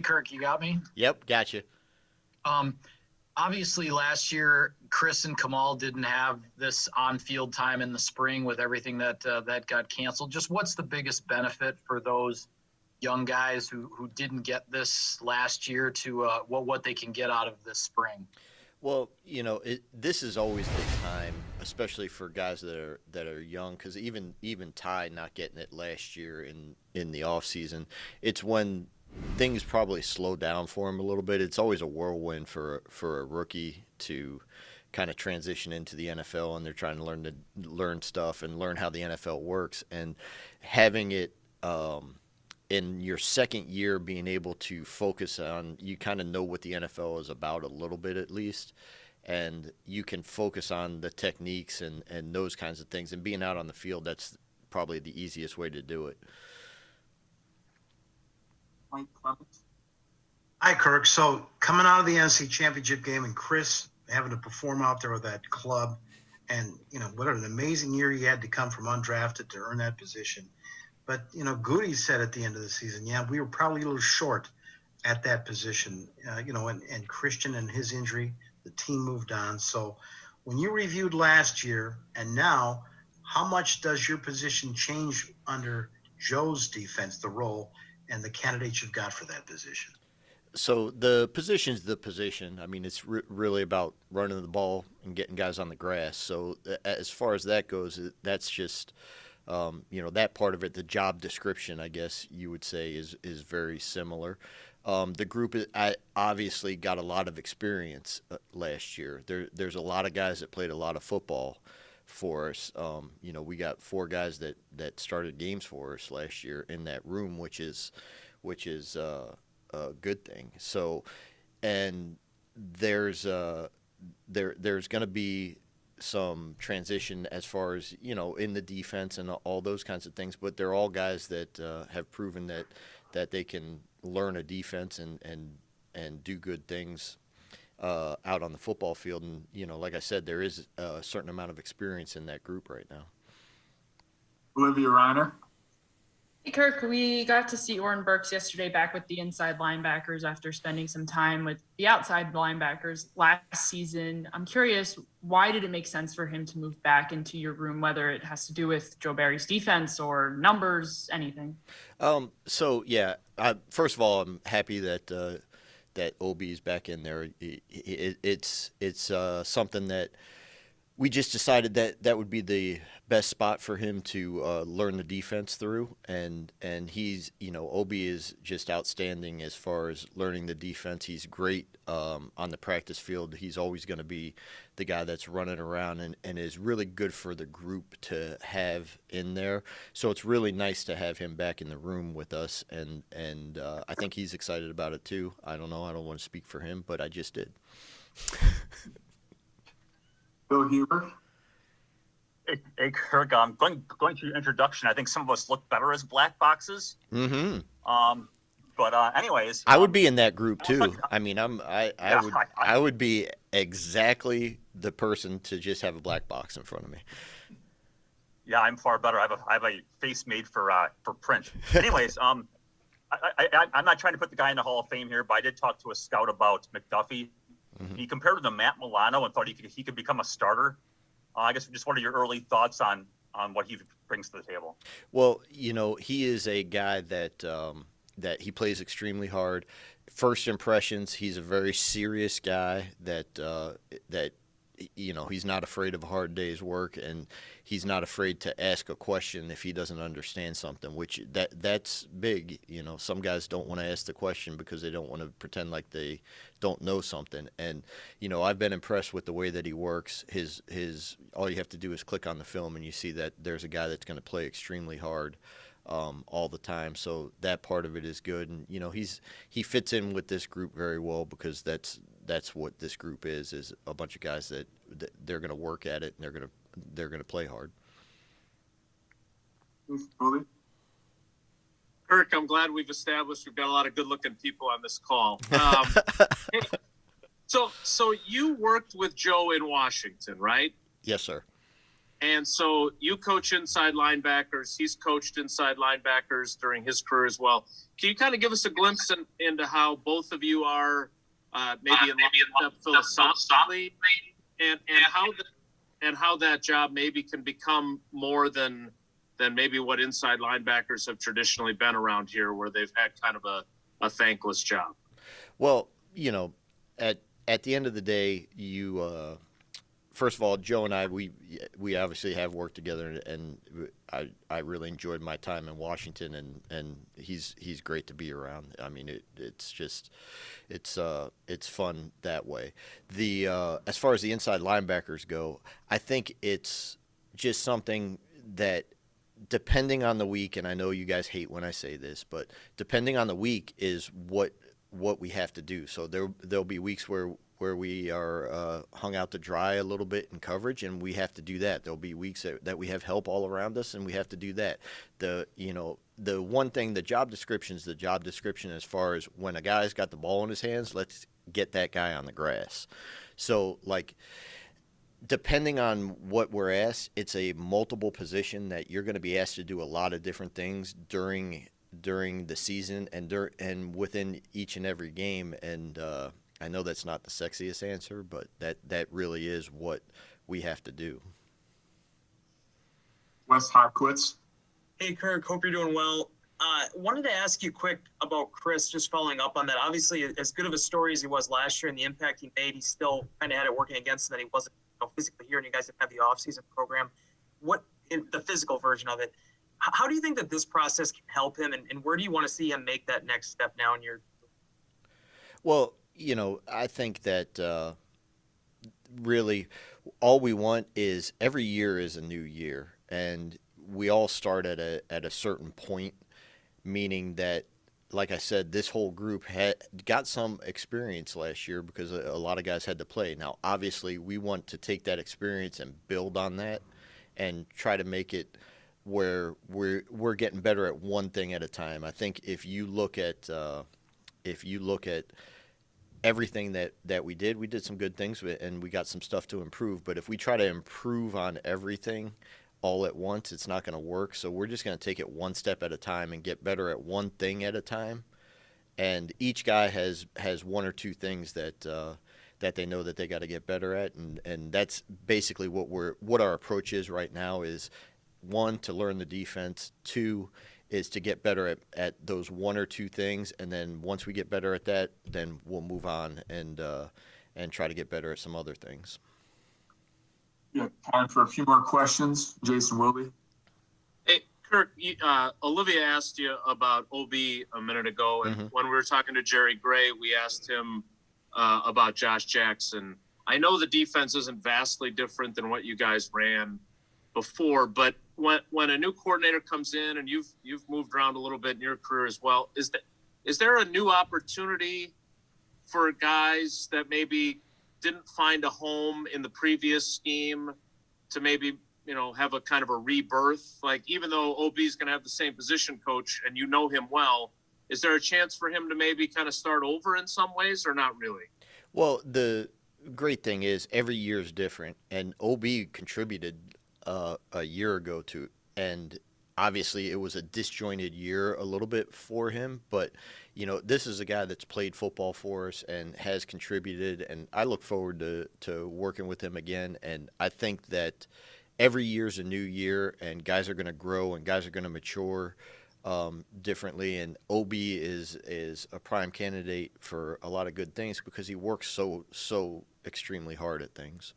Kirk, you got me? Yep, gotcha. Obviously, last year, Chris and Kamal didn't have this on-field time in the spring with everything that got canceled. Just what's the biggest benefit for those young guys who didn't get this last year to what they can get out of this spring? Well, this is always the time, especially for guys that are young, because even Ty not getting it last year in the off season, it's when things probably slow down for him a little bit. It's always a whirlwind for a rookie to kind of transition into the NFL, and they're trying to learn stuff and learn how the NFL works, and having it in your second year, being able to focus on, you kind of know what the NFL is about a little bit at least, and you can focus on the techniques and those kinds of things, and being out on the field, that's probably the easiest way to do it. Hi, Kirk. So coming out of the NC Championship game and Chris having to perform out there with that club, and, what an amazing year he had to come from undrafted to earn that position. But, Goody said at the end of the season, we were probably a little short at that position, and Christian and his injury, the team moved on. So when you reviewed last year and now, how much does your position change under Joe's defense, the role, and the candidates you've got for that position? So the position's the position. I mean, it's really about running the ball and getting guys on the grass. So as far as that goes, that's just that part of it. The job description, I guess you would say, is very similar. The group obviously got a lot of experience last year. There's a lot of guys that played a lot of football for us. We got 4 guys that started games for us last year in that room, which is a good thing. So, and there's going to be some transition as far as in the defense and all those kinds of things, but they're all guys that have proven that they can learn a defense and do good things out on the football field. And like I said, there is a certain amount of experience in that group right now. Olivia Reiner. Hey, Kirk, we got to see Oren Burks yesterday back with the inside linebackers after spending some time with the outside linebackers last season. I'm curious, why did it make sense for him to move back into your room, whether it has to do with Joe Barry's defense or numbers, anything? First of all, I'm happy that OB is back in there. It's something that we just decided that would be the best spot for him to learn the defense through, and he's OB is just outstanding as far as learning the defense. He's great on the practice field. He's always going to be the guy that's running around and is really good for the group to have in there. So it's really nice to have him back in the room with us, and I think he's excited about it too. I don't know. I don't want to speak for him, but I just did. Bill Huber. Hey, Kirk, going through your introduction, I think some of us look better as black boxes. Mm-hmm. But anyways, I would be in that group too. I mean, I would be exactly the person to just have a black box in front of me. Yeah, I'm far better. I have a face made for print. Anyways, I'm not trying to put the guy in the Hall of Fame here, but I did talk to a scout about McDuffie. Mm-hmm. He compared him to Matt Milano and thought he could become a starter. I guess just what are your early thoughts on what he brings to the table? Well, he is a guy that he plays extremely hard. First impressions, he's a very serious guy that he's not afraid of a hard day's work, and he's not afraid to ask a question if he doesn't understand something, which that's big. Some guys don't want to ask the question because they don't want to pretend like they don't know something. And, I've been impressed with the way that he works. His all you have to do is click on the film and you see that there's a guy that's going to play extremely hard all the time. So that part of it is good. And, he fits in with this group very well because that's what this group is a bunch of guys that they're going to work at it and they're going to play hard. Kirk, I'm glad we've established we've got a lot of good-looking people on this call. Hey, so you worked with Joe in Washington, right? Yes, sir. And so you coach inside linebackers. He's coached inside linebackers during his career as well. Can you kind of give us a glimpse into how both of you are maybe in lockstep philosophically, and how that job maybe can become more than maybe what inside linebackers have traditionally been around here, where they've had kind of a thankless job? Well, at the end of the day, first of all, Joe and I, we obviously have worked together, and I really enjoyed my time in Washington, and he's great to be around. I mean, it's fun that way. As far as the inside linebackers go, I think it's just something that, depending on the week, and I know you guys hate when I say this, but depending on the week is what we have to do. So there'll be weeks where we are hung out to dry a little bit in coverage, and we have to do that. There'll be weeks that we have help all around us, and we have to do that. The one thing, the job description is the job description as far as when a guy's got the ball in his hands, let's get that guy on the grass. So, like, depending on what we're asked, it's a multiple position that you're going to be asked to do a lot of different things during the season and within each and every game. And I know that's not the sexiest answer, but that really is what we have to do. Wes Hopkins. Hey, Kirk, hope you're doing well. Wanted to ask you quick about Chris, just following up on that. Obviously, as good of a story as he was last year and the impact he made, he still kind of had it working against him that he wasn't physically here, and you guys didn't have the offseason program. What, in the physical version of it, how do you think that this process can help him, and where do you want to see him make that next step now in your? Well, I think that really all we want is every year is a new year, and we all start at a certain point, meaning that, like I said, this whole group had got some experience last year because a lot of guys had to play. Now, obviously, we want to take that experience and build on that and try to make it where we're getting better at one thing at a time. I think if you look at everything that we did some good things, and we got some stuff to improve. But if we try to improve on everything all at once, it's not going to work. So we're just going to take it one step at a time and get better at one thing at a time. And each guy has one or two things that they know that they got to get better at, and that's basically what our approach is right now. Is one, to learn the defense. Two, is to get better at those one or two things, and then once we get better at that, then we'll move on and try to get better at some other things. Yeah, time for a few more questions. Jason Wilby. Hey, Kirk, Olivia asked you about OB a minute ago, and when we were talking to Jerry Gray, we asked him about Josh Jackson. I know the defense isn't vastly different than what you guys ran before, but when a new coordinator comes in, and you've moved around a little bit in your career as well, is there a new opportunity for guys that maybe didn't find a home in the previous scheme to maybe have a kind of a rebirth? Like, even though OB is going to have the same position coach and you know him well, is there a chance for him to maybe kind of start over in some ways, or not really? Well, the great thing is every year is different, and OB contributed a year ago to, and obviously it was a disjointed year a little bit for him, but this is a guy that's played football for us and has contributed, and I look forward to working with him again. And I think that every year's a new year, and guys are going to grow and guys are going to mature differently, and OB is a prime candidate for a lot of good things because he works so extremely hard at things.